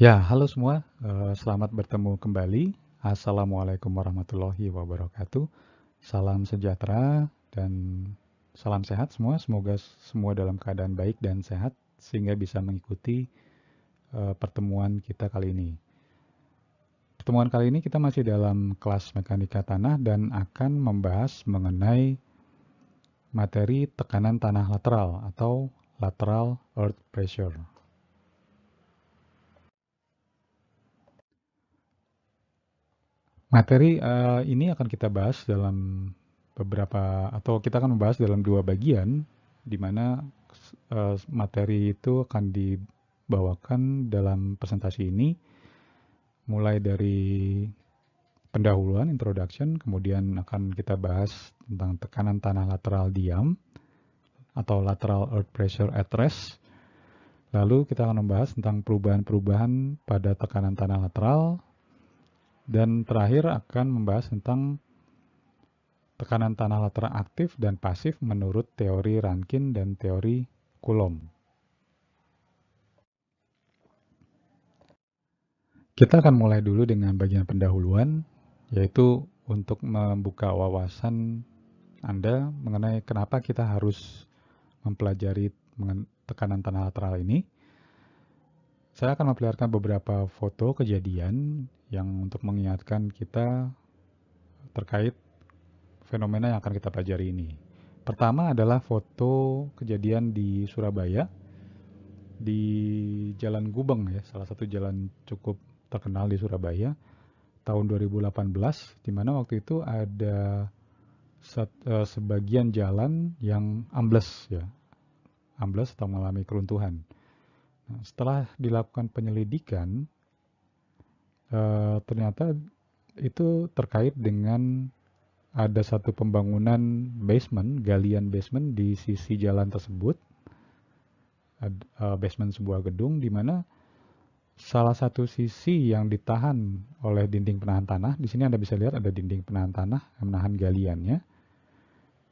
Ya, halo semua. Selamat bertemu kembali. Assalamualaikum warahmatullahi wabarakatuh. Salam sejahtera dan salam sehat semua. Semoga semua dalam keadaan baik dan sehat sehingga bisa mengikuti pertemuan kita kali ini. Pertemuan kali ini kita masih dalam kelas mekanika tanah dan akan membahas mengenai materi tekanan tanah lateral atau lateral earth pressure. Materi ini akan kita bahas dalam atau kita akan membahas dalam dua bagian, di mana materi itu akan dibawakan dalam presentasi ini, mulai dari pendahuluan, introduction, kemudian akan kita bahas tentang tekanan tanah lateral diam, atau lateral earth pressure at rest. Lalu kita akan membahas tentang perubahan-perubahan pada tekanan tanah lateral, dan terakhir akan membahas tentang tekanan tanah lateral aktif dan pasif menurut teori Rankine dan teori Coulomb. Kita akan mulai dulu dengan bagian pendahuluan, yaitu untuk membuka wawasan Anda mengenai kenapa kita harus mempelajari tekanan tanah lateral ini. Saya akan memperlihatkan beberapa foto kejadian yang untuk mengingatkan kita terkait fenomena yang akan kita pelajari ini. Pertama adalah foto kejadian di Surabaya, di Jalan Gubeng ya, salah satu jalan cukup terkenal di Surabaya, tahun 2018, di mana waktu itu ada sebagian jalan yang ambles ya, ambles atau mengalami keruntuhan. Nah, setelah dilakukan penyelidikan, ternyata itu terkait dengan ada satu pembangunan basement, galian basement di sisi jalan tersebut, basement sebuah gedung di mana salah satu sisi yang ditahan oleh dinding penahan tanah, di sini Anda bisa lihat ada dinding penahan tanah yang menahan galiannya.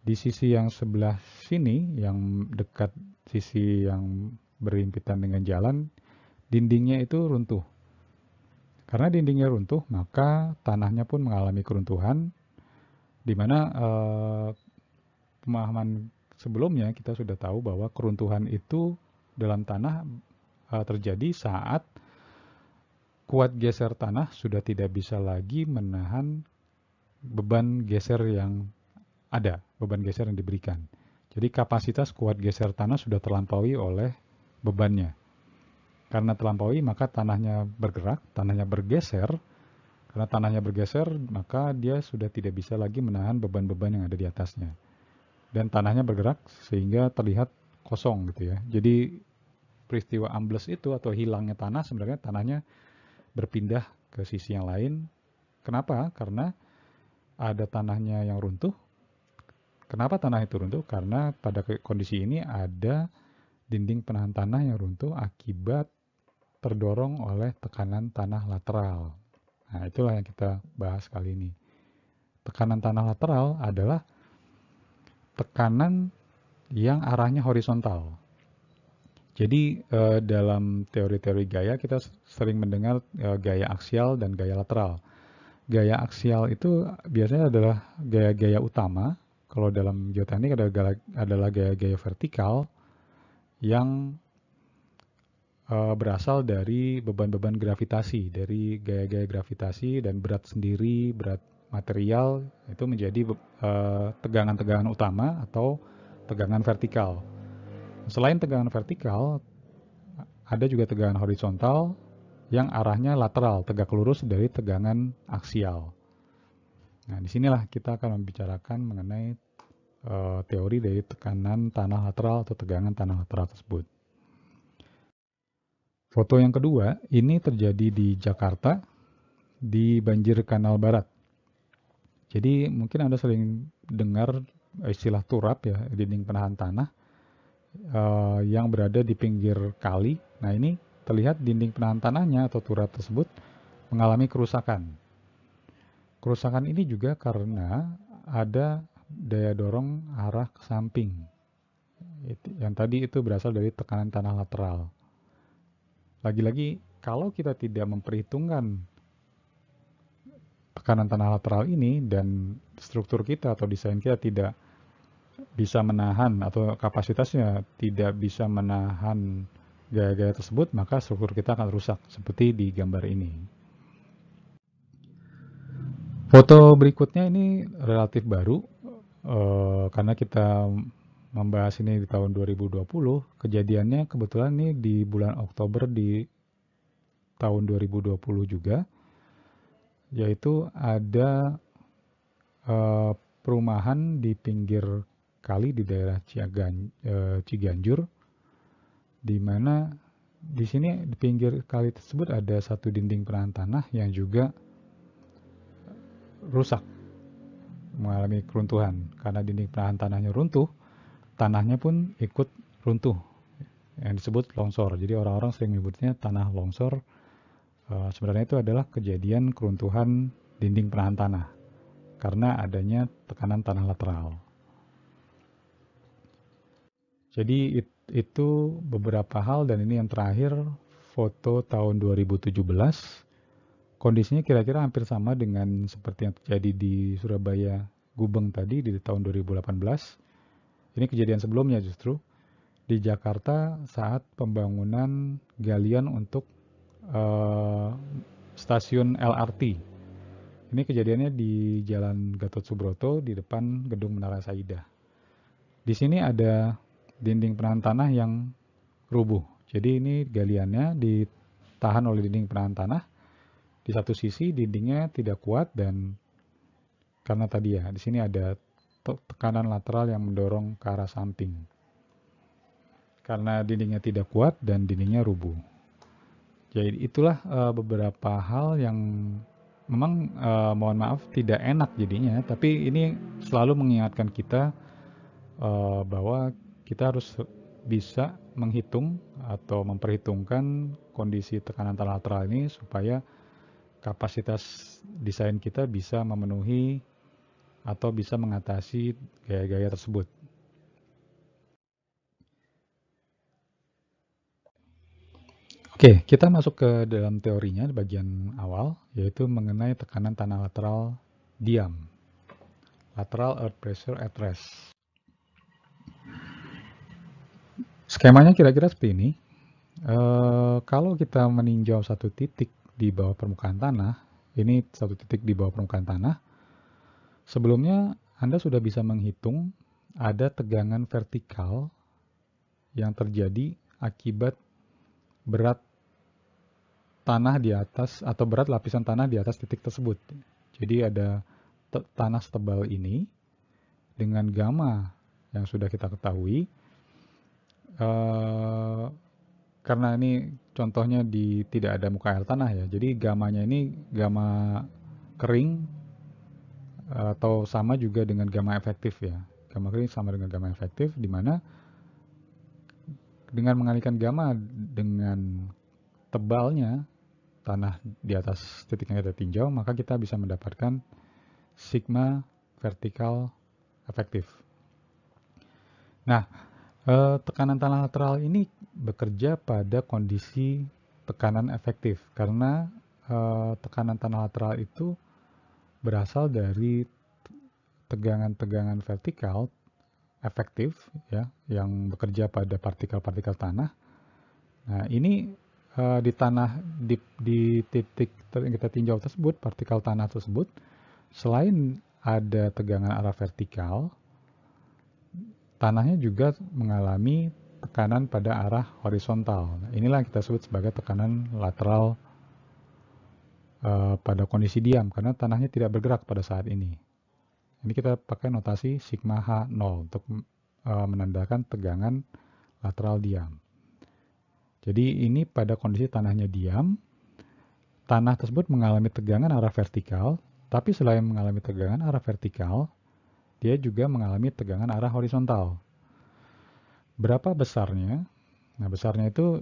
Di sisi yang sebelah sini, yang dekat sisi yang berhimpitan dengan jalan, dindingnya itu runtuh. Karena dindingnya runtuh, maka tanahnya pun mengalami keruntuhan, di mana pemahaman sebelumnya kita sudah tahu bahwa keruntuhan itu dalam tanah terjadi saat kuat geser tanah sudah tidak bisa lagi menahan beban geser yang ada, beban geser yang diberikan. Jadi kapasitas kuat geser tanah sudah terlampaui oleh bebannya. Karena terlampaui maka tanahnya bergerak, tanahnya bergeser. Karena tanahnya bergeser maka dia sudah tidak bisa lagi menahan beban-beban yang ada di atasnya. Dan tanahnya bergerak sehingga terlihat kosong gitu ya. Jadi peristiwa ambles itu atau hilangnya tanah sebenarnya tanahnya berpindah ke sisi yang lain. Kenapa? Karena ada tanahnya yang runtuh. Kenapa tanah itu runtuh? Karena pada kondisi ini ada dinding penahan tanah yang runtuh akibat terdorong oleh tekanan tanah lateral. Nah, itulah yang kita bahas kali ini. Tekanan tanah lateral adalah tekanan yang arahnya horizontal. Jadi dalam teori-teori gaya kita sering mendengar gaya aksial dan gaya lateral. Gaya aksial itu biasanya adalah gaya-gaya utama. Kalau dalam geoteknik adalah gaya-gaya vertikal yang berasal dari beban-beban gravitasi, dari gaya-gaya gravitasi dan berat sendiri, berat material itu menjadi tegangan-tegangan utama atau tegangan vertikal. Selain tegangan vertikal, ada juga tegangan horizontal yang arahnya lateral, tegak lurus dari tegangan aksial. Nah, disinilah kita akan membicarakan mengenai teori dari tekanan tanah lateral atau tegangan tanah lateral tersebut. Foto yang kedua, ini terjadi di Jakarta, di Banjir Kanal Barat. Jadi mungkin Anda sering dengar istilah turap ya, dinding penahan tanah yang berada di pinggir kali. Nah ini terlihat dinding penahan tanahnya atau turap tersebut mengalami kerusakan. Kerusakan ini juga karena ada daya dorong arah ke samping. Yang tadi itu berasal dari tekanan tanah lateral. Lagi-lagi kalau kita tidak memperhitungkan tekanan tanah lateral ini dan struktur kita atau desain kita tidak bisa menahan atau kapasitasnya tidak bisa menahan gaya-gaya tersebut, maka struktur kita akan rusak seperti di gambar ini. Foto berikutnya ini relatif baru karena kita membahas ini di tahun 2020. Kejadiannya kebetulan ini di bulan Oktober di tahun 2020 juga, yaitu ada perumahan di pinggir kali di daerah Ciganjur, di mana di sini di pinggir kali tersebut ada satu dinding penahan tanah yang juga rusak, mengalami keruntuhan. Karena dinding penahan tanahnya runtuh, tanahnya pun ikut runtuh, yang disebut longsor. Jadi orang-orang sering menyebutnya tanah longsor. Sebenarnya itu adalah kejadian keruntuhan dinding penahan tanah karena adanya tekanan tanah lateral. Jadi itu beberapa hal, dan ini yang terakhir foto tahun 2017. Kondisinya kira-kira hampir sama dengan seperti yang terjadi di Surabaya Gubeng tadi di tahun 2018. Ini kejadian sebelumnya justru di Jakarta saat pembangunan galian untuk stasiun LRT. Ini kejadiannya di Jalan Gatot Subroto di depan gedung Menara Saidah. Di sini ada dinding penahan tanah yang rubuh. Jadi ini galiannya ditahan oleh dinding penahan tanah. Di satu sisi dindingnya tidak kuat, dan karena tadi ya di sini ada tekanan lateral yang mendorong ke arah samping. Karena dindingnya tidak kuat dan dindingnya rubuh. Jadi itulah beberapa hal yang memang mohon maaf tidak enak jadinya, tapi ini selalu mengingatkan kita bahwa kita harus bisa menghitung atau memperhitungkan kondisi tekanan tanah lateral ini supaya kapasitas desain kita bisa memenuhi atau bisa mengatasi gaya-gaya tersebut. Oke, kita masuk ke dalam teorinya di bagian awal, yaitu mengenai tekanan tanah lateral diam. Lateral earth pressure at rest. Skemanya kira-kira seperti ini. Kalau kita meninjau satu titik di bawah permukaan tanah, ini satu titik di bawah permukaan tanah, sebelumnya Anda sudah bisa menghitung ada tegangan vertikal yang terjadi akibat berat tanah di atas atau berat lapisan tanah di atas titik tersebut. Jadi ada tanah setebal ini dengan gamma yang sudah kita ketahui. Karena ini contohnya tidak ada muka air tanah ya, jadi gamanya ini gamma kering atau sama juga dengan gamma efektif ya. Gamma kering sama dengan gamma efektif, di mana dengan mengalihkan gamma dengan tebalnya tanah di atas titik yang kita tinjau, maka kita bisa mendapatkan sigma vertikal efektif. Nah, tekanan tanah lateral ini bekerja pada kondisi tekanan efektif karena tekanan tanah lateral itu berasal dari tegangan-tegangan vertikal efektif ya yang bekerja pada partikel-partikel tanah. Nah, ini di tanah di titik yang kita tinjau tersebut, partikel tanah tersebut, selain ada tegangan arah vertikal, tanahnya juga mengalami tekanan pada arah horizontal. Nah, inilah yang kita sebut sebagai tekanan lateral pada kondisi diam, karena tanahnya tidak bergerak pada saat ini. Ini kita pakai notasi sigma H0 untuk menandakan tegangan lateral diam. Jadi ini pada kondisi tanahnya diam, tanah tersebut mengalami tegangan arah vertikal, tapi selain mengalami tegangan arah vertikal, dia juga mengalami tegangan arah horizontal. Berapa besarnya? Nah, besarnya itu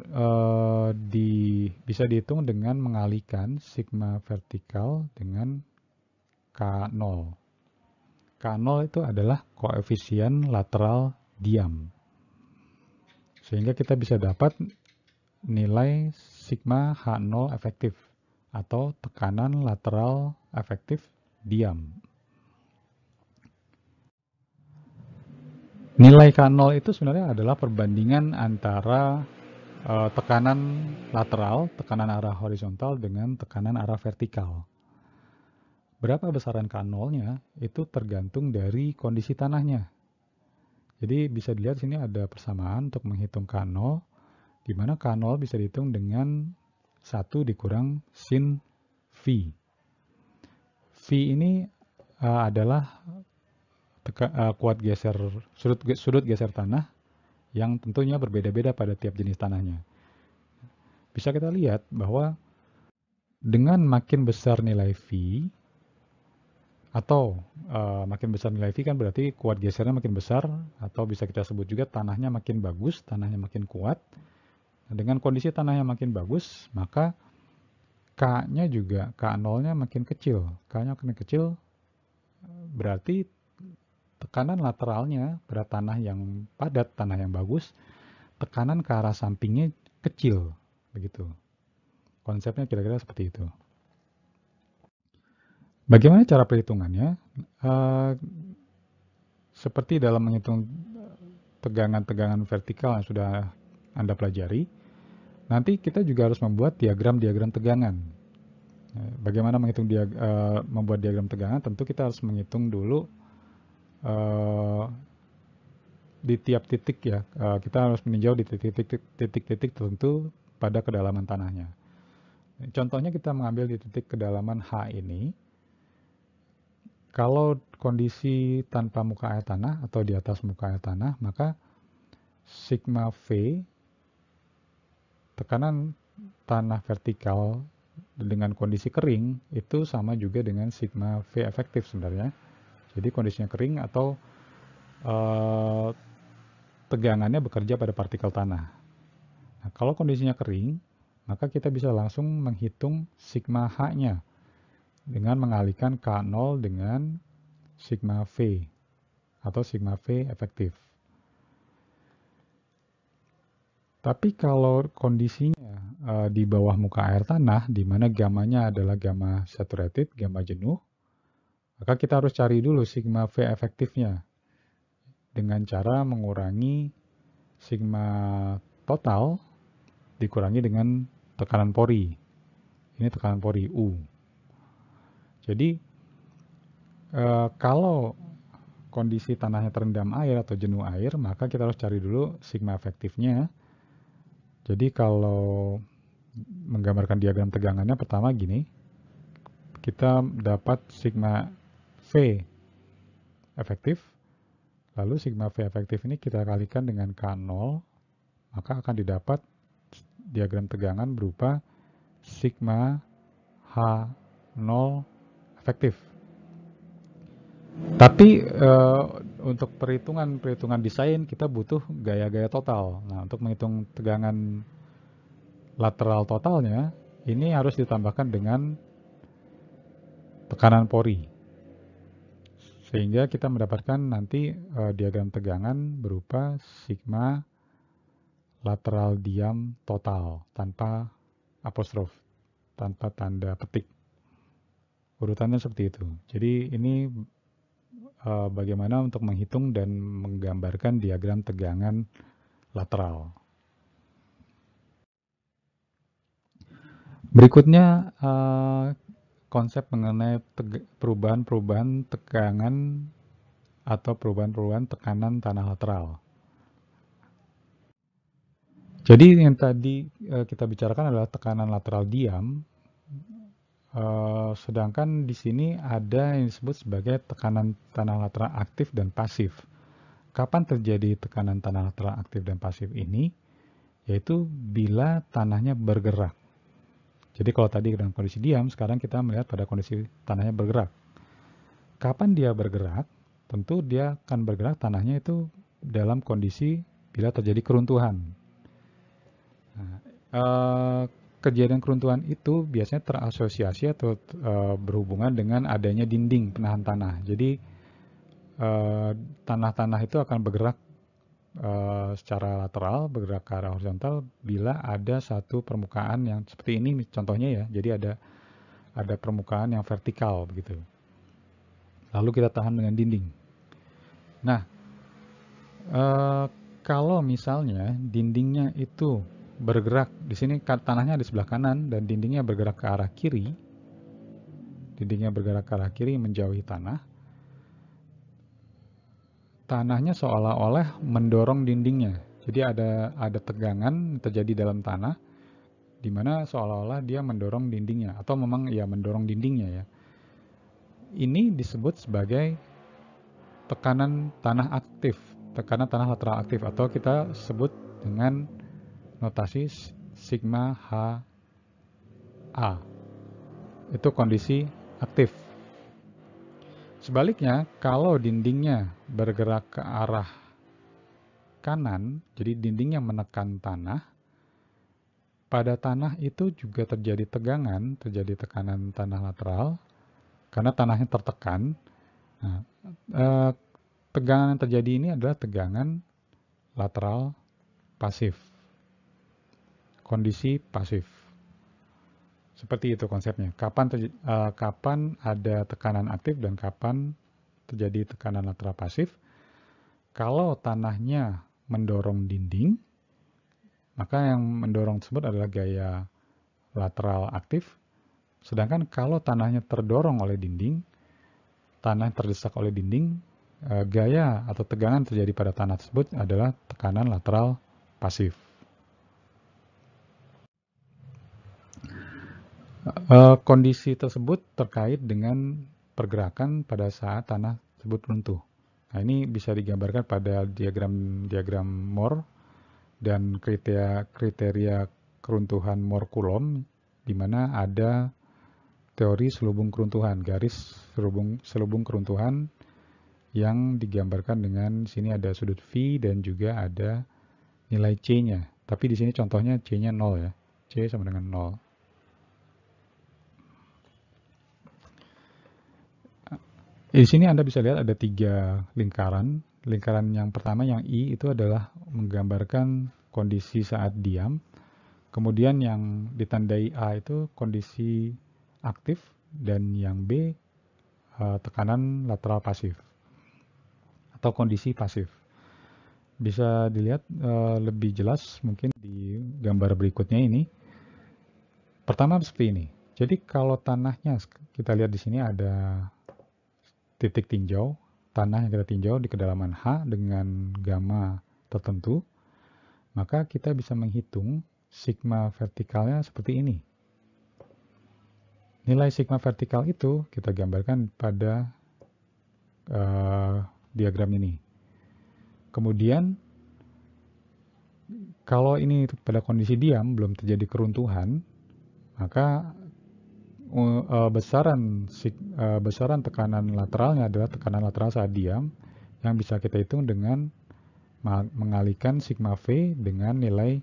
bisa dihitung dengan mengalihkan sigma vertikal dengan K0. K0 itu adalah koefisien lateral diam. Sehingga kita bisa dapat nilai sigma H0 efektif atau tekanan lateral efektif diam. Nilai K0 itu sebenarnya adalah perbandingan antara tekanan lateral, tekanan arah horizontal dengan tekanan arah vertikal. Berapa besaran K0-nya itu tergantung dari kondisi tanahnya. Jadi bisa dilihat sini ada persamaan untuk menghitung K0, di mana K0 bisa dihitung dengan 1 dikurang sin V. V ini adalah kuat geser sudut geser tanah yang tentunya berbeda-beda pada tiap jenis tanahnya. Bisa kita lihat bahwa dengan makin besar nilai V, atau makin besar nilai V kan berarti kuat gesernya makin besar, atau bisa kita sebut juga tanahnya makin bagus, tanahnya makin kuat. Dengan kondisi tanahnya makin bagus, maka K-nya juga, K0-nya makin kecil. K-nya makin kecil berarti tekanan lateralnya pada tanah yang padat, tanah yang bagus, tekanan ke arah sampingnya kecil, begitu. Konsepnya kira-kira seperti itu. Bagaimana cara perhitungannya? Seperti dalam menghitung tegangan-tegangan vertikal yang sudah Anda pelajari, nanti kita juga harus membuat diagram-diagram tegangan. Bagaimana membuat diagram tegangan? Tentu kita harus menghitung dulu di tiap titik ya, kita harus meninjau di titik-titik tertentu pada kedalaman tanahnya. Contohnya kita mengambil di titik kedalaman H ini, kalau kondisi tanpa muka air tanah atau di atas muka air tanah, maka sigma V, tekanan tanah vertikal dengan kondisi kering, itu sama juga dengan sigma V efektif sebenarnya. Jadi kondisinya kering atau tegangannya bekerja pada partikel tanah. Nah, kalau kondisinya kering, maka kita bisa langsung menghitung sigma H-nya dengan mengalihkan K0 dengan sigma V atau sigma V efektif. Tapi kalau kondisinya di bawah muka air tanah, di mana gamanya adalah gamma saturated, gamma jenuh, maka kita harus cari dulu sigma V efektifnya dengan cara mengurangi sigma total dikurangi dengan tekanan pori. Ini tekanan pori U. Jadi kalau kondisi tanahnya terendam air atau jenuh air, maka kita harus cari dulu sigma efektifnya. Jadi kalau menggambarkan diagram tegangannya, pertama gini, kita dapat sigma V efektif, lalu sigma V efektif ini kita kalikan dengan K0, maka akan didapat diagram tegangan berupa sigma H0 efektif. Tapi untuk perhitungan desain kita butuh gaya-gaya total. Nah, untuk menghitung tegangan lateral totalnya, ini harus ditambahkan dengan tekanan pori. Sehingga kita mendapatkan nanti diagram tegangan berupa sigma lateral diam total tanpa apostrof, tanpa tanda petik. Urutannya seperti itu. Jadi ini bagaimana untuk menghitung dan menggambarkan diagram tegangan lateral. Berikutnya konsep mengenai perubahan-perubahan tegangan atau perubahan-perubahan tekanan tanah lateral. Jadi yang tadi kita bicarakan adalah tekanan lateral diam, sedangkan di sini ada yang disebut sebagai tekanan tanah lateral aktif dan pasif. Kapan terjadi tekanan tanah lateral aktif dan pasif ini? Yaitu bila tanahnya bergerak. Jadi kalau tadi dalam kondisi diam, sekarang kita melihat pada kondisi tanahnya bergerak. Kapan dia bergerak? Tentu dia akan bergerak tanahnya itu dalam kondisi bila terjadi keruntuhan. Nah, kejadian keruntuhan itu biasanya terasosiasi atau berhubungan dengan adanya dinding penahan tanah. Jadi tanah-tanah itu akan bergerak secara lateral, bergerak ke arah horizontal bila ada satu permukaan yang seperti ini contohnya ya. Jadi ada permukaan yang vertikal begitu. Lalu kita tahan dengan dinding. Nah, kalau misalnya dindingnya itu bergerak, di sini tanahnya di sebelah kanan dan dindingnya bergerak ke arah kiri, menjauhi tanahnya seolah-olah mendorong dindingnya. Jadi ada tegangan terjadi dalam tanah, di mana seolah-olah dia mendorong dindingnya, atau memang ya mendorong dindingnya ya. Ini disebut sebagai tekanan tanah aktif, tekanan tanah lateral aktif, atau kita sebut dengan notasi sigma HA. Itu kondisi aktif. Sebaliknya, kalau dindingnya bergerak ke arah kanan, jadi dindingnya menekan tanah, pada tanah itu juga terjadi tegangan, terjadi tekanan tanah lateral, karena tanahnya tertekan. Nah, tegangan yang terjadi ini adalah tegangan lateral pasif, kondisi pasif. Seperti itu konsepnya. Kapan ada tekanan aktif dan kapan terjadi tekanan lateral pasif. Kalau tanahnya mendorong dinding, maka yang mendorong tersebut adalah gaya lateral aktif. Sedangkan kalau tanahnya terdorong oleh dinding, tanah terdesak oleh dinding, gaya atau tegangan terjadi pada tanah tersebut adalah tekanan lateral pasif. Kondisi tersebut terkait dengan pergerakan pada saat tanah tersebut runtuh. Nah, ini bisa digambarkan pada diagram Mohr dan kriteria keruntuhan Mohr-Coulomb, di mana ada teori selubung keruntuhan, garis selubung keruntuhan yang digambarkan dengan sini ada sudut V dan juga ada nilai C-nya. Tapi di sini contohnya C-nya 0 ya. C sama dengan 0. Di sini Anda bisa lihat ada 3 lingkaran. Lingkaran yang pertama yang I itu adalah menggambarkan kondisi saat diam. Kemudian yang ditandai A itu kondisi aktif dan yang B tekanan lateral pasif atau kondisi pasif. Bisa dilihat lebih jelas mungkin di gambar berikutnya ini. Pertama seperti ini. Jadi kalau tanahnya kita lihat di sini ada titik tinjau, tanah yang kita tinjau di kedalaman H dengan gamma tertentu, maka kita bisa menghitung sigma vertikalnya seperti ini. Nilai sigma vertikal itu kita gambarkan pada diagram ini. Kemudian, kalau ini pada kondisi diam, belum terjadi keruntuhan, maka besaran tekanan lateralnya adalah tekanan lateral saat diam yang bisa kita hitung dengan mengalihkan sigma V dengan nilai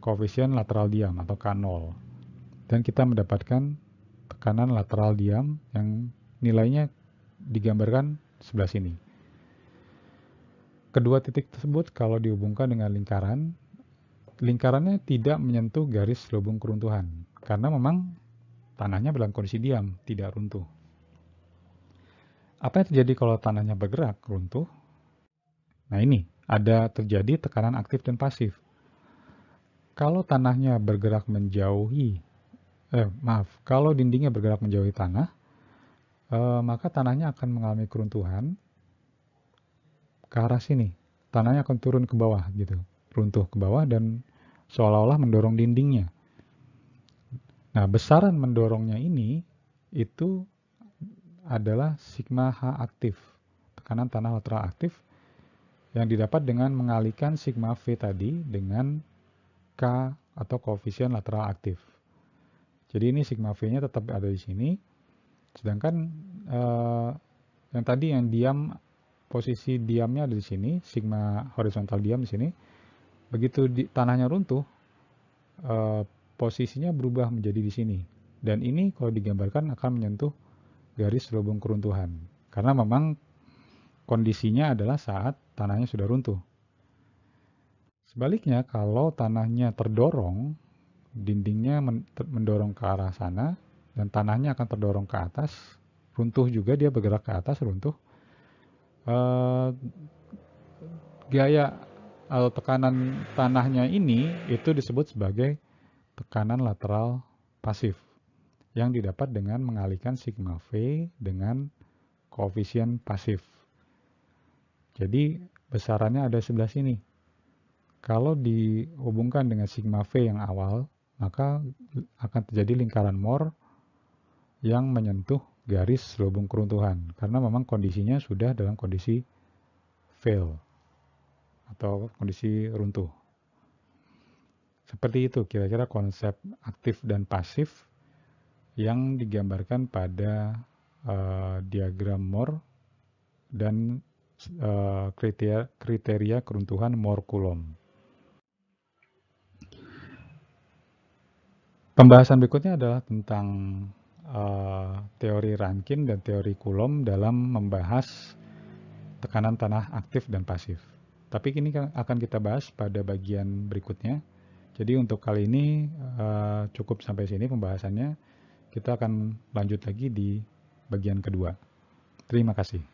koefisien lateral diam atau K0. Dan kita mendapatkan tekanan lateral diam yang nilainya digambarkan sebelah sini. Kedua titik tersebut kalau dihubungkan dengan lingkarannya tidak menyentuh garis selubung keruntuhan karena memang tanahnya dalam kondisi diam, tidak runtuh. Apa yang terjadi kalau tanahnya bergerak, runtuh? Nah ini, ada terjadi tekanan aktif dan pasif. Kalau tanahnya bergerak kalau dindingnya bergerak menjauhi tanah, maka tanahnya akan mengalami keruntuhan ke arah sini. Tanahnya akan turun ke bawah gitu, runtuh ke bawah dan seolah-olah mendorong dindingnya. Nah, besaran mendorongnya ini itu adalah sigma H aktif, tekanan tanah lateral aktif yang didapat dengan mengalihkan sigma V tadi dengan K atau koefisien lateral aktif. Jadi ini sigma V-nya tetap ada di sini, sedangkan yang tadi yang diam, posisi diamnya ada di sini, sigma horizontal diam di sini. Begitu tanahnya runtuh, posisinya berubah menjadi di sini. Dan ini kalau digambarkan akan menyentuh garis selubung keruntuhan. Karena memang kondisinya adalah saat tanahnya sudah runtuh. Sebaliknya, kalau tanahnya terdorong, dindingnya mendorong ke arah sana, dan tanahnya akan terdorong ke atas, runtuh juga, dia bergerak ke atas, runtuh. Gaya atau tekanan tanahnya ini itu disebut sebagai tekanan lateral pasif yang didapat dengan mengalihkan sigma V dengan koefisien pasif. Jadi besarannya ada sebelah sini. Kalau dihubungkan dengan sigma V yang awal, maka akan terjadi lingkaran Moore yang menyentuh garis selubung keruntuhan karena memang kondisinya sudah dalam kondisi fail atau kondisi runtuh. Seperti itu kira-kira konsep aktif dan pasif yang digambarkan pada diagram Moore dan kriteria keruntuhan Moore-Coulomb. Pembahasan berikutnya adalah tentang teori Rankine dan teori Coulomb dalam membahas tekanan tanah aktif dan pasif. Tapi ini akan kita bahas pada bagian berikutnya. Jadi untuk kali ini cukup sampai sini pembahasannya. Kita akan lanjut lagi di bagian kedua. Terima kasih.